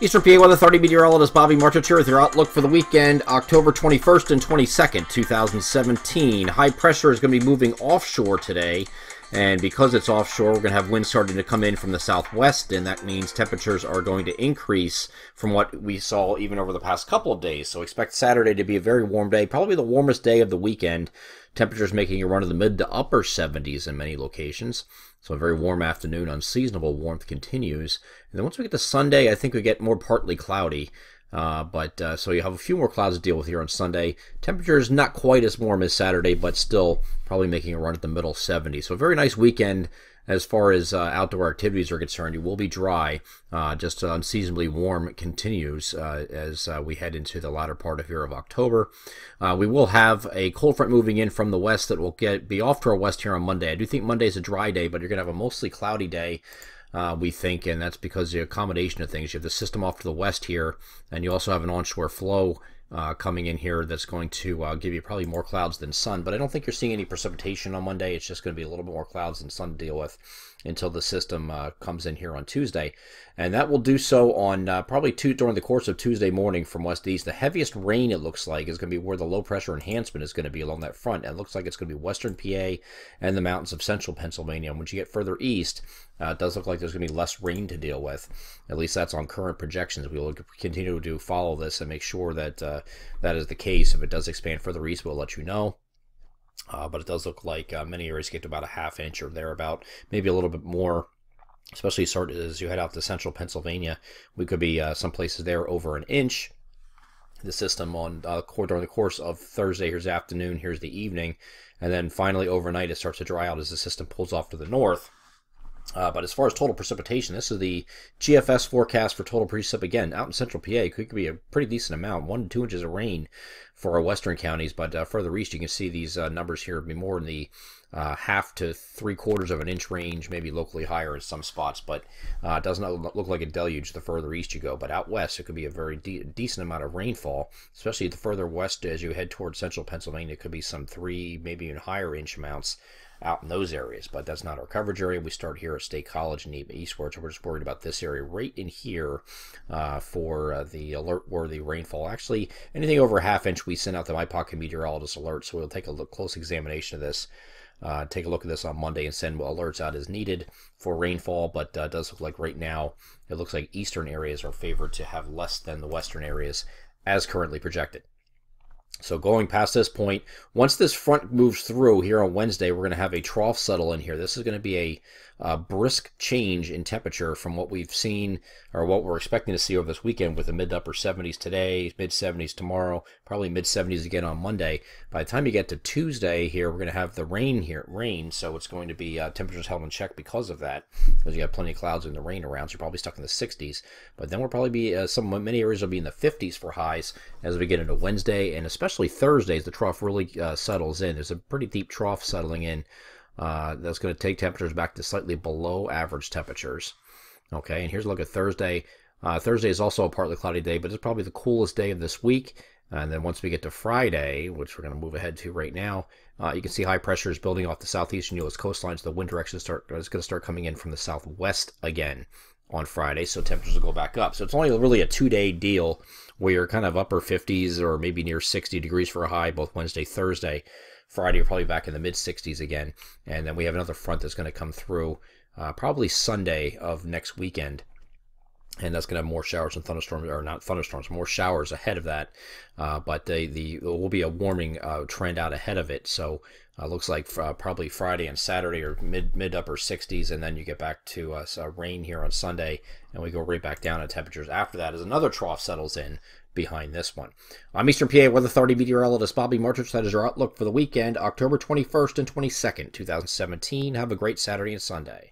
Eastern PA Weather 30 meteorologist Bobby Marchich here with your outlook for the weekend, October 21st and 22nd, 2017. High pressure is going to be moving offshore today, and because it's offshore, we're going to have winds starting to come in from the southwest, and that means temperatures are going to increase from what we saw even over the past couple of days. So expect Saturday to be a very warm day, probably the warmest day of the weekend. Temperatures making a run of the mid to upper 70s in many locations. So a very warm afternoon, unseasonable warmth continues. And then once we get to Sunday, I think we get more partly cloudy. So you have a few more clouds to deal with here on Sunday. Temperatures not quite as warm as Saturday, but still probably making a run at the middle 70s. So a very nice weekend as far as outdoor activities are concerned. You will be dry. Just unseasonably warm continues as we head into the latter part of October. We will have a cold front moving in from the west that will be off to our west here on Monday. I do think Monday's a dry day, but you're going to have a mostly cloudy day. We think, and that's because of the accommodation of things. You have the system off to the west here, and you also have an onshore flow coming in here that's going to give you probably more clouds than sun. But I don't think you're seeing any precipitation on Monday. It's just going to be a little bit more clouds than sun to deal with until the system comes in here on Tuesday. And that will do so on probably during the course of Tuesday morning from west to east. The heaviest rain, it looks like, is going to be where the low pressure enhancement is going to be along that front. And it looks like it's going to be western PA and the mountains of central Pennsylvania. And once you get further east, it does look like there's going to be less rain to deal with. At least that's on current projections. We will continue to follow this and make sure that that is the case. If it does expand further east, we'll let you know. But it does look like many areas get to about a ½ inch or thereabout, maybe a little bit more, especially as you head out to central Pennsylvania. We could be some places there over an inch. The system on during the course of Thursday, here's the afternoon, here's the evening, and then finally overnight it starts to dry out as the system pulls off to the north. But as far as total precipitation, this is the GFS forecast for total precip. Again, out in central PA, it could be a pretty decent amount, 1 to 2 inches of rain for our western counties. But further east, you can see these numbers here be more in the ½ to 3/4 of an inch range, maybe locally higher in some spots. But it does not look like a deluge the further east you go. But out west, it could be a very decent amount of rainfall, especially the further west as you head towards central Pennsylvania. It could be some 3, maybe even higher inch amounts out in those areas, but that's not our coverage area. We start here at State College and eastward, so we're just worried about this area right in here for the alert-worthy rainfall. Actually, anything over a ½ inch, we send out the My Pocket Meteorologist alert, so we'll take a close examination of this. Take a look at this on Monday and send alerts out as needed for rainfall, but it does look like right now, it looks like eastern areas are favored to have less than the western areas as currently projected. So going past this point, once this front moves through here on Wednesday, we're going to have a trough settle in here. This is going to be a brisk change in temperature from what we've seen or what we're expecting to see over this weekend with the mid to upper 70s today, mid 70s tomorrow, probably mid 70s again on Monday. By the time you get to Tuesday here, we're going to have the rain, so it's going to be temperatures held in check because of that, because you have plenty of clouds and the rain around, so you're probably stuck in the 60s. But then we'll probably be, many areas will be in the 50s for highs as we get into Wednesday, and especially Thursday as the trough really settles in. There's a pretty deep trough settling in. That's going to take temperatures back to slightly below average temperatures. Okay, and here's a look at Thursday. Thursday is also a partly cloudy day, but it's probably the coolest day of this week. And then once we get to Friday, which we're going to move ahead to right now, you can see high pressure is building off the southeastern U.S. coastlines. The wind direction is going to start coming in from the southwest again on Friday, so temperatures will go back up. So it's only really a 2-day deal where you're kind of upper 50s or maybe near 60 degrees for a high both Wednesday, Thursday. Friday, we're probably back in the mid-60s again. And then we have another front that's going to come through probably Sunday of next weekend. And that's going to have more showers and thunderstorms, or not thunderstorms, more showers ahead of that. But there will be a warming trend out ahead of it. So looks like probably Friday and Saturday are mid upper 60s, and then you get back to rain here on Sunday, and we go right back down to temperatures after that as another trough settles in behind this one. I'm Eastern PA Weather 30 meteorologist Bobby Marchich. That is your outlook for the weekend, October 21st and 22nd, 2017. Have a great Saturday and Sunday.